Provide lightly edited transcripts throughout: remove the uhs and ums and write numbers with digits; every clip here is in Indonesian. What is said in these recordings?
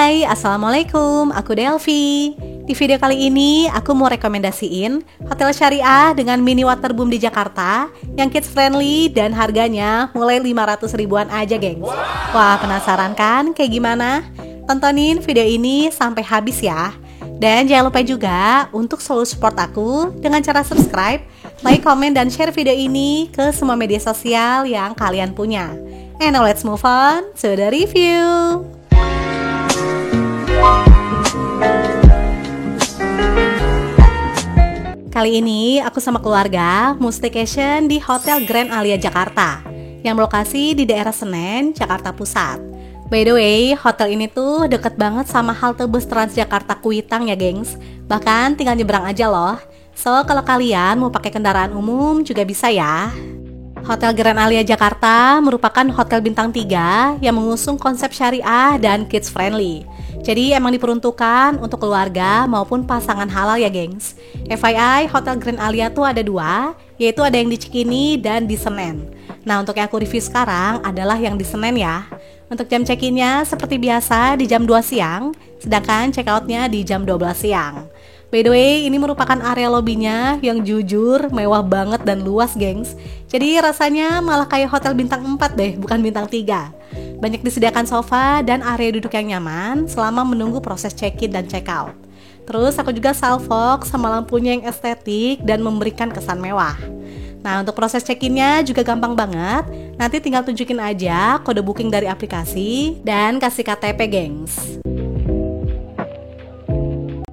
Hai, Assalamualaikum, aku Delvi. Di video kali ini, aku mau rekomendasiin hotel syariah dengan mini waterboom di Jakarta yang kids friendly dan harganya mulai 500 ribuan aja, gengs. Wah, penasaran kan kayak gimana? Tontonin video ini sampai habis ya. Dan jangan lupa juga untuk selalu support aku dengan cara subscribe, like, komen, dan share video ini ke semua media sosial yang kalian punya. And now let's move on to the review. Kali ini aku sama keluarga mau staycation di Hotel Grand Alia Jakarta yang berlokasi di daerah Senen, Jakarta Pusat. By the way, hotel ini tuh deket banget sama halte bus Transjakarta Kuitang ya, gengs. Bahkan tinggal nyebrang aja loh. So, kalau kalian mau pakai kendaraan umum juga bisa ya. Hotel Grand Alia Jakarta merupakan hotel bintang 3 yang mengusung konsep syariah dan kids friendly. Jadi emang diperuntukkan untuk keluarga maupun pasangan halal ya, gengs. FYI, Hotel Grand Alia tuh ada 2, yaitu ada yang di Cikini dan di Senen. Nah, untuk yang aku review sekarang adalah yang di Senen ya. Untuk jam check-innya seperti biasa di jam 2 siang, sedangkan check-outnya di jam 12 siang. By the way, ini merupakan area lobbynya yang jujur mewah banget dan luas, gengs. Jadi rasanya malah kayak hotel bintang 4 deh, bukan bintang 3. Banyak disediakan sofa dan area duduk yang nyaman selama menunggu proses check-in dan check-out. Terus aku juga salvok sama lampunya yang estetik dan memberikan kesan mewah. Nah, untuk proses check-innya juga gampang banget. Nanti tinggal tunjukin aja kode booking dari aplikasi dan kasih KTP, gengs.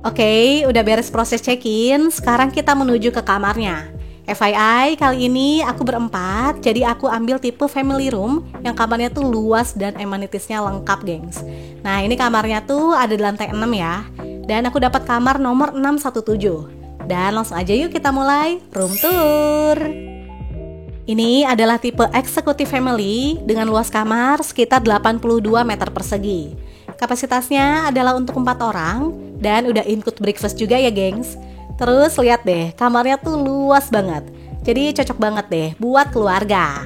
Oke, udah beres proses check-in, sekarang kita menuju ke kamarnya. FYI, kali ini aku berempat, jadi aku ambil tipe family room yang kamarnya tuh luas dan amenitiesnya lengkap, gengs. Nah, ini kamarnya tuh ada di lantai 6 ya. Dan aku dapat kamar nomor 617. Dan langsung aja yuk kita mulai room tour. Ini adalah tipe executive family dengan luas kamar sekitar 82 meter persegi. Kapasitasnya adalah untuk 4 orang dan udah include breakfast juga ya, gengs. Terus lihat deh, kamarnya tuh luas banget. Jadi cocok banget deh buat keluarga.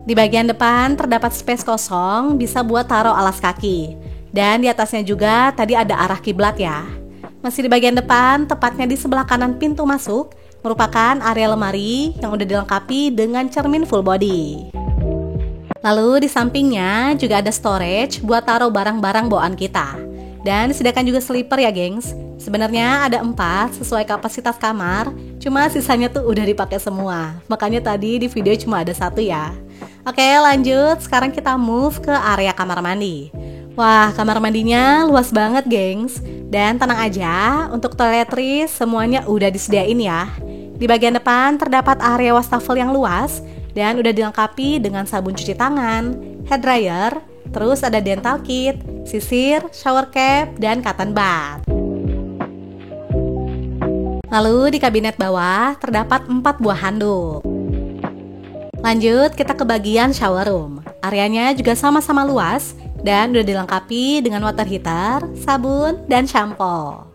Di bagian depan terdapat space kosong bisa buat taruh alas kaki. Dan di atasnya juga tadi ada arah kiblat ya. Masih di bagian depan, tepatnya di sebelah kanan pintu masuk, merupakan area lemari yang udah dilengkapi dengan cermin full body. Lalu di sampingnya juga ada storage buat taruh barang-barang bawaan kita. Dan disediakan juga sleeper ya, gengs. Sebenarnya ada 4 sesuai kapasitas kamar, cuma sisanya tuh udah dipakai semua. Makanya tadi di video cuma ada 1 ya. Oke, lanjut. Sekarang kita move ke area kamar mandi. Wah, kamar mandinya luas banget, gengs. Dan tenang aja, untuk toiletries semuanya udah disediain ya. Di bagian depan terdapat area wastafel yang luas dan udah dilengkapi dengan sabun cuci tangan, hair dryer, terus ada dental kit, sisir, shower cap, dan cotton bud. Lalu di kabinet bawah terdapat 4 buah handuk. Lanjut kita ke bagian shower room. Areanya juga sama-sama luas dan udah dilengkapi dengan water heater, sabun, dan shampoo.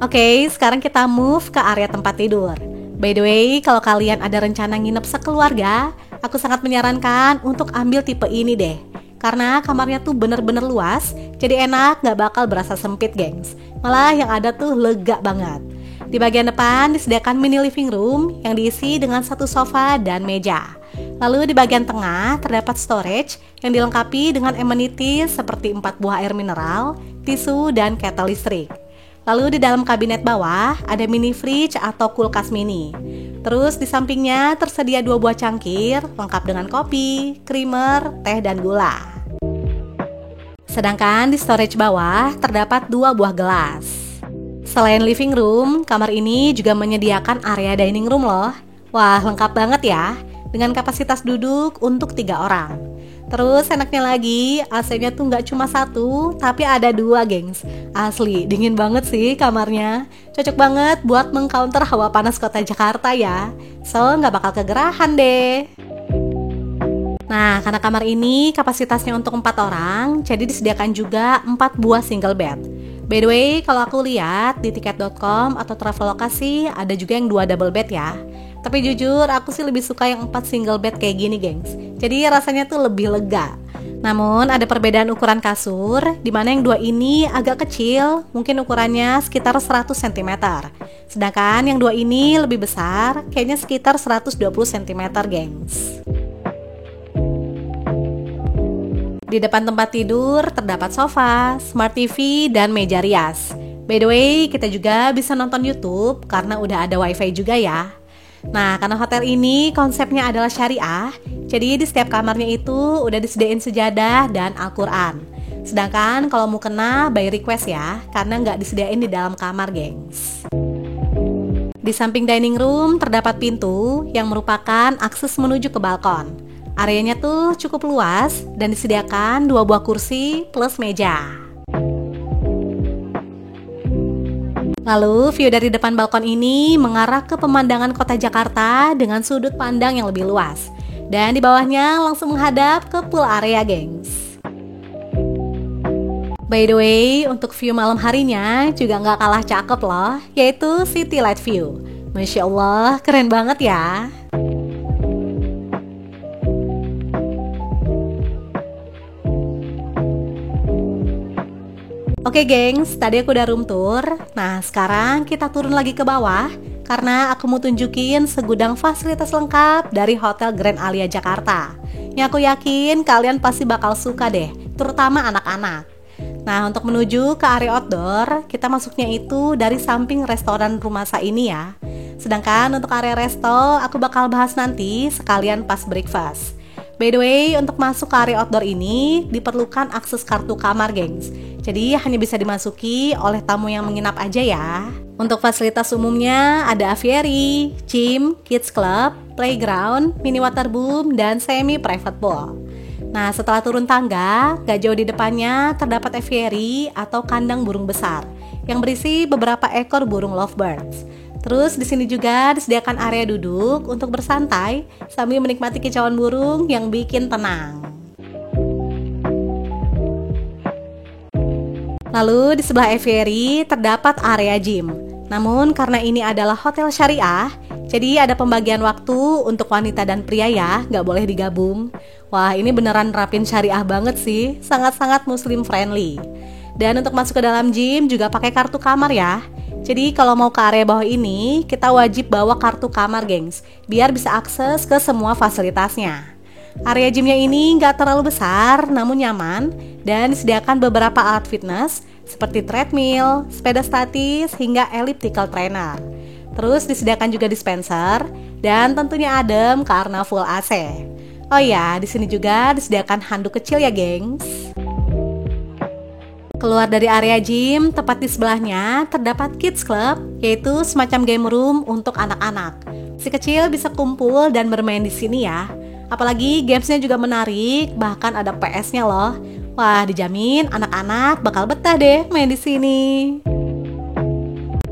Oke, sekarang kita move ke area tempat tidur. By the way, kalau kalian ada rencana nginep sekeluarga, aku sangat menyarankan untuk ambil tipe ini deh. Karena kamarnya tuh bener-bener luas, jadi enak gak bakal berasa sempit, gengs. Malah yang ada tuh lega banget. Di bagian depan disediakan mini living room yang diisi dengan 1 sofa dan meja. Lalu di bagian tengah terdapat storage yang dilengkapi dengan amenities seperti 4 buah air mineral, tisu, dan kettle listrik. Lalu di dalam kabinet bawah ada mini fridge atau kulkas mini. Terus di sampingnya tersedia 2 buah cangkir lengkap dengan kopi, creamer, teh, dan gula. Sedangkan di storage bawah terdapat 2 buah gelas. Selain living room, kamar ini juga menyediakan area dining room loh. Wah, lengkap banget ya, dengan kapasitas duduk untuk 3 orang. Terus enaknya lagi, AC-nya tuh nggak cuma 1, tapi ada 2, gengs. Asli, dingin banget sih kamarnya. Cocok banget buat mengcounter hawa panas kota Jakarta ya. So, nggak bakal kegerahan deh. Nah, karena kamar ini kapasitasnya untuk 4 orang, jadi disediakan juga 4 buah single bed. By the way, kalau aku lihat di tiket.com atau Traveloka sih ada juga yang 2 double bed ya. Tapi jujur aku sih lebih suka yang 4 single bed kayak gini, gengs. Jadi rasanya tuh lebih lega. Namun ada perbedaan ukuran kasur, dimana yang 2 ini agak kecil, mungkin ukurannya sekitar 100 cm. Sedangkan yang 2 ini lebih besar, kayaknya sekitar 120 cm, gengs. Di depan tempat tidur terdapat sofa, smart TV, dan meja rias. By the way, kita juga bisa nonton YouTube karena udah ada wifi juga ya. Nah, karena hotel ini konsepnya adalah syariah, jadi di setiap kamarnya itu udah disediain sejadah dan Al-Quran. Sedangkan kalau mau kena by request ya, karena nggak disediain di dalam kamar, gengs. Di samping dining room terdapat pintu yang merupakan akses menuju ke balkon. Areanya tuh cukup luas dan disediakan 2 buah kursi plus meja. Lalu view dari depan balkon ini mengarah ke pemandangan kota Jakarta dengan sudut pandang yang lebih luas. Dan di bawahnya langsung menghadap ke pool area, gengs. By the way, untuk view malam harinya juga nggak kalah cakep loh, yaitu City Light View. Masya Allah, keren banget ya. Oke gengs, tadi aku udah room tour. Nah sekarang kita turun lagi ke bawah karena aku mau tunjukin segudang fasilitas lengkap dari Hotel Grand Alia Jakarta. Yang aku yakin kalian pasti bakal suka deh, terutama anak-anak. Nah untuk menuju ke area outdoor, kita masuknya itu dari samping restoran Rumasa ini ya. Sedangkan untuk area resto, aku bakal bahas nanti sekalian pas breakfast. By the way, untuk masuk ke area outdoor ini diperlukan akses kartu kamar, gengs. Jadi hanya bisa dimasuki oleh tamu yang menginap aja ya. Untuk fasilitas umumnya ada aviary, gym, kids club, playground, mini waterboom, dan semi private pool. Nah setelah turun tangga, gak jauh di depannya terdapat aviary atau kandang burung besar yang berisi beberapa ekor burung lovebirds. Terus di sini juga disediakan area duduk untuk bersantai sambil menikmati kicauan burung yang bikin tenang. Lalu di sebelah aviary terdapat area gym. Namun karena ini adalah hotel syariah, jadi ada pembagian waktu untuk wanita dan pria ya, nggak boleh digabung. Wah ini beneran nerapin syariah banget sih, sangat-sangat muslim friendly. Dan untuk masuk ke dalam gym juga pakai kartu kamar ya. Jadi kalau mau ke area bawah ini, kita wajib bawa kartu kamar, gengs, biar bisa akses ke semua fasilitasnya. Area gymnya ini nggak terlalu besar, namun nyaman, dan disediakan beberapa alat fitness seperti treadmill, sepeda statis, hingga elliptical trainer. Terus disediakan juga dispenser, dan tentunya adem karena full AC. Oh ya, di sini juga disediakan handuk kecil ya, gengs. Keluar dari area gym, tepat di sebelahnya terdapat kids club, yaitu semacam game room untuk anak-anak. Si kecil bisa kumpul dan bermain di sini ya. Apalagi gamesnya juga menarik, bahkan ada PS-nya loh. Wah, dijamin anak-anak bakal betah deh main di sini.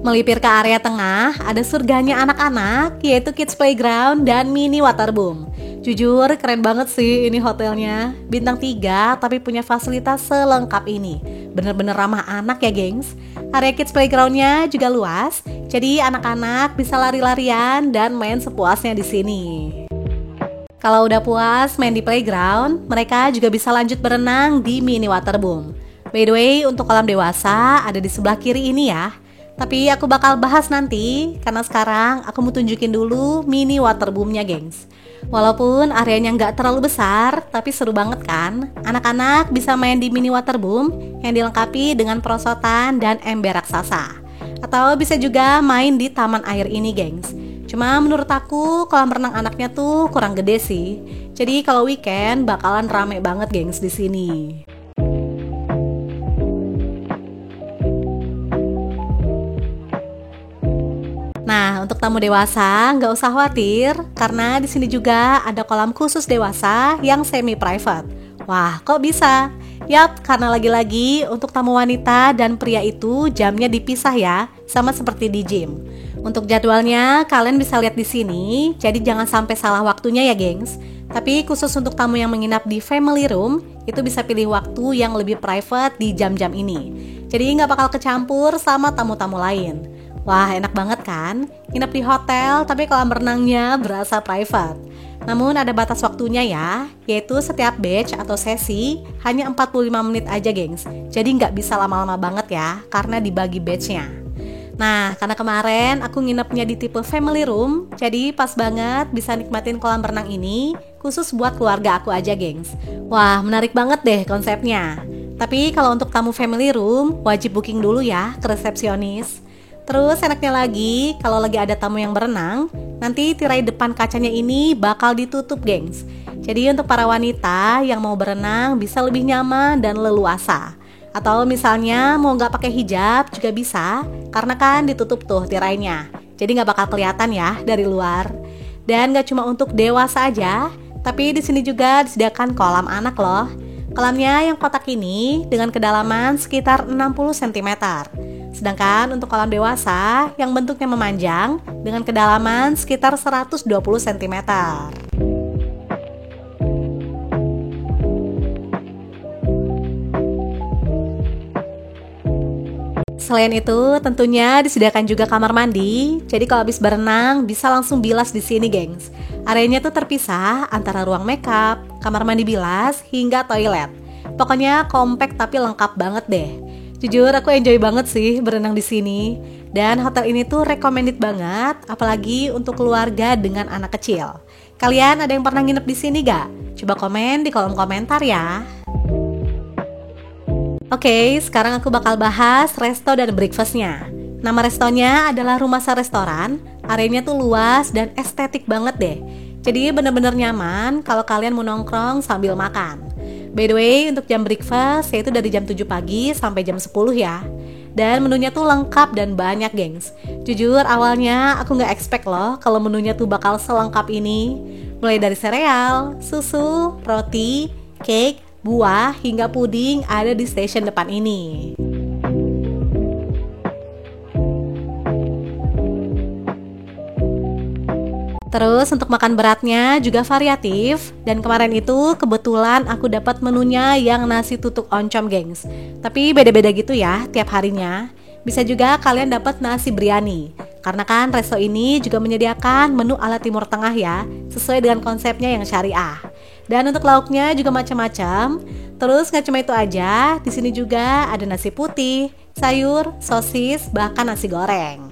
Melipir ke area tengah, ada surganya anak-anak, yaitu kids playground dan mini waterboom. Jujur, keren banget sih ini hotelnya. Bintang 3, tapi punya fasilitas selengkap ini. Bener-bener ramah anak ya, gengs. Area kids playgroundnya juga luas, jadi anak-anak bisa lari-larian dan main sepuasnya di sini. Kalau udah puas main di playground, mereka juga bisa lanjut berenang di mini waterboom. By the way, untuk kolam dewasa ada di sebelah kiri ini ya. Tapi aku bakal bahas nanti, karena sekarang aku mau tunjukin dulu mini waterboomnya, gengs. Walaupun areanya nggak terlalu besar, tapi seru banget kan? Anak-anak bisa main di mini waterboom yang dilengkapi dengan perosotan dan ember raksasa. Atau bisa juga main di taman air ini, gengs. Cuma menurut aku kolam renang anaknya tuh kurang gede sih. Jadi kalau weekend bakalan rame banget, gengs, di sini. Nah, untuk tamu dewasa nggak usah khawatir karena di sini juga ada kolam khusus dewasa yang semi private. Wah, kok bisa? Yap, karena lagi-lagi untuk tamu wanita dan pria itu jamnya dipisah ya, sama seperti di gym. Untuk jadwalnya kalian bisa lihat di sini, jadi jangan sampai salah waktunya ya, gengs. Tapi khusus untuk tamu yang menginap di family room, itu bisa pilih waktu yang lebih private di jam-jam ini. Jadi nggak bakal kecampur sama tamu-tamu lain. Wah, enak banget kan? Nginep di hotel tapi kolam renangnya berasa private. Namun ada batas waktunya ya, yaitu setiap batch atau sesi hanya 45 menit aja gengs. Jadi nggak bisa lama-lama banget ya, karena dibagi batchnya. Nah, karena kemarin aku nginepnya di tipe family room, jadi pas banget bisa nikmatin kolam renang ini, khusus buat keluarga aku aja gengs. Wah, menarik banget deh konsepnya. Tapi kalau untuk tamu family room, wajib booking dulu ya ke resepsionis. Terus enaknya lagi, kalau lagi ada tamu yang berenang, nanti tirai depan kacanya ini bakal ditutup gengs. Jadi untuk para wanita yang mau berenang bisa lebih nyaman dan leluasa. Atau misalnya mau nggak pakai hijab juga bisa, karena kan ditutup tuh tirainya. Jadi nggak bakal kelihatan ya dari luar. Dan nggak cuma untuk dewasa aja, tapi di sini juga disediakan kolam anak loh. Kolamnya yang kotak ini dengan kedalaman sekitar 60 cm. Sedangkan untuk kolam dewasa yang bentuknya memanjang dengan kedalaman sekitar 120 cm. Selain itu, tentunya disediakan juga kamar mandi. Jadi kalau habis berenang bisa langsung bilas di sini, gengs. Areanya tuh terpisah antara ruang makeup, kamar mandi bilas, hingga toilet. Pokoknya kompak tapi lengkap banget deh. Jujur aku enjoy banget sih berenang di sini. Dan hotel ini tuh recommended banget, apalagi untuk keluarga dengan anak kecil. Kalian ada yang pernah nginep di sini gak? Coba komen di kolom komentar ya. Oke, sekarang aku bakal bahas resto dan breakfastnya. Nama restonya adalah Rumasa Restoran. Areanya tuh luas dan estetik banget deh. Jadi bener-bener nyaman kalau kalian mau nongkrong sambil makan. By the way, untuk jam breakfast yaitu dari jam 7 pagi sampai jam 10 ya. Dan menunya tuh lengkap dan banyak gengs. Jujur awalnya aku gak expect loh kalau menunya tuh bakal selengkap ini. Mulai dari sereal, susu, roti, cake, buah, hingga puding ada di stasiun depan ini. Terus untuk makan beratnya juga variatif. Dan kemarin itu kebetulan aku dapat menunya yang nasi tutuk oncom gengs. Tapi beda-beda gitu ya tiap harinya. Bisa juga kalian dapat nasi biryani. Karena kan resto ini juga menyediakan menu ala Timur Tengah ya, sesuai dengan konsepnya yang syariah. Dan untuk lauknya juga macam-macam. Terus nggak cuma itu aja, di sini juga ada nasi putih, sayur, sosis, bahkan nasi goreng.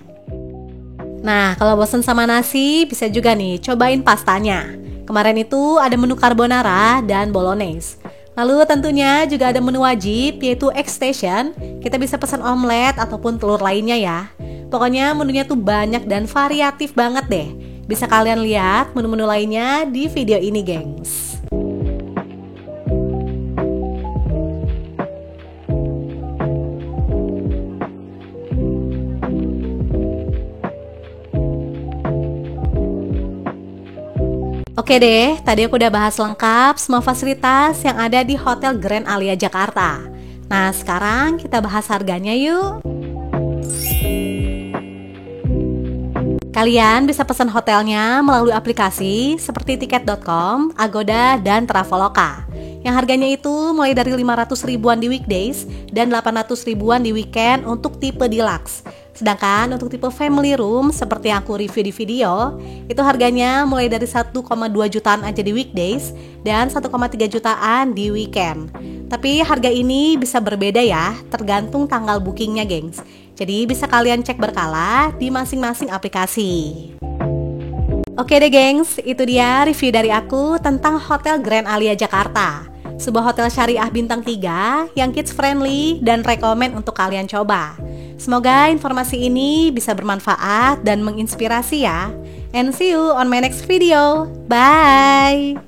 Nah, kalau bosen sama nasi, bisa juga nih cobain pastanya. Kemarin itu ada menu carbonara dan bolognese. Lalu tentunya juga ada menu wajib yaitu egg station. Kita bisa pesan omelet ataupun telur lainnya ya. Pokoknya menunya tuh banyak dan variatif banget deh. Bisa kalian lihat menu-menu lainnya di video ini gengs. Oke deh, tadi aku udah bahas lengkap semua fasilitas yang ada di Hotel Grand Alia Jakarta. Nah, sekarang kita bahas harganya yuk. Kalian bisa pesan hotelnya melalui aplikasi seperti tiket.com, Agoda, dan Traveloka. Yang harganya itu mulai dari 500 ribuan di weekdays dan 800 ribuan di weekend untuk tipe deluxe. Sedangkan untuk tipe family room seperti yang aku review di video, itu harganya mulai dari 1,2 jutaan aja di weekdays dan 1,3 jutaan di weekend. Tapi harga ini bisa berbeda ya, tergantung tanggal bookingnya gengs. Jadi bisa kalian cek berkala di masing-masing aplikasi. Oke deh gengs, itu dia review dari aku tentang Hotel Grand Alia Jakarta. Sebuah hotel syariah bintang 3 yang kids friendly dan rekomen untuk kalian coba. Semoga informasi ini bisa bermanfaat dan menginspirasi ya. And see you on my next video. Bye!